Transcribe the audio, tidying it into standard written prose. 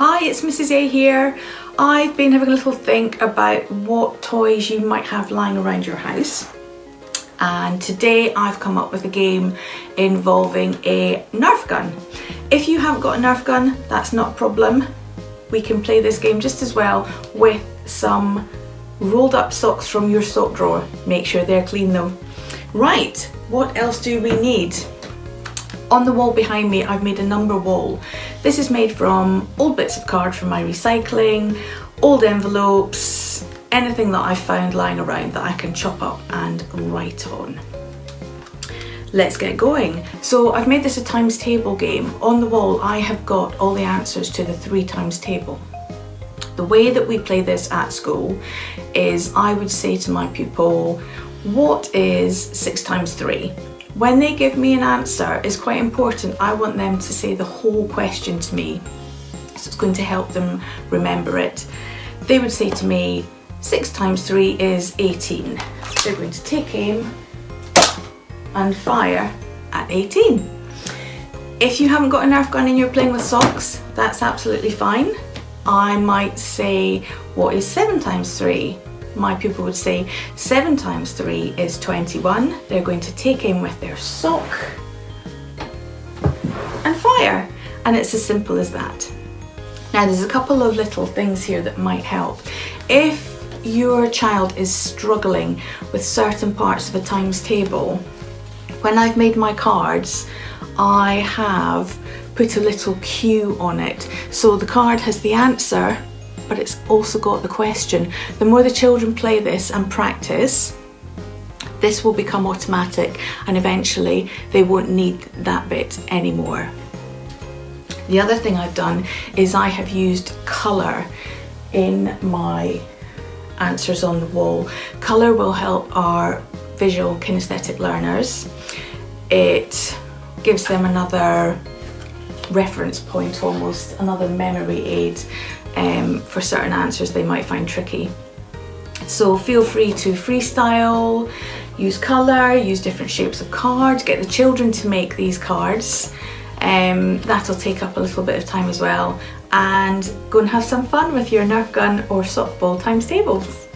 Hi, it's Mrs. A here. I've been having a little think about what toys you might have lying around your house, and today I've come up with a game involving a Nerf gun. If you haven't got a Nerf gun, that's not a problem. We can play this game just as well with some rolled up socks from your sock drawer. Make sure they're clean though. Right, what else do we need? On the wall behind me, I've made a number wall. This is made from old bits of card from my recycling, old envelopes, anything that I've found lying around that I can chop up and write on. Let's get going. So I've made this a times table game. On the wall, I have got all the answers to the 3 times table. The way that we play this at school is I would say to my pupil, what is 6 times 3? When they give me an answer, it's quite important. I want them to say the whole question to me. So it's going to help them remember it. They would say to me, 6 times 3 is 18. They're going to take aim and fire at 18. If you haven't got a Nerf gun and you're playing with socks, that's absolutely fine. I might say, what is 7 times 3? My pupil would say 7 times 3 is 21. They're going to take aim with their sock and fire, and it's as simple as that. Now there's a couple of little things here that might help. If your child is struggling with certain parts of a times table, when I've made my cards, I have put a little Q on it. So the card has the answer, but it's also got the question. The more the children play this and practice, this will become automatic, and eventually they won't need that bit anymore. The other thing I've done is I have used colour in my answers on the wall. Colour will help our visual kinesthetic learners. It gives them another reference point, almost another memory aid for certain answers they might find tricky. So feel free to freestyle, use colour, use different shapes of cards, get the children to make these cards. That'll take up a little bit of time as well, and go and have some fun with your Nerf gun or softball times tables.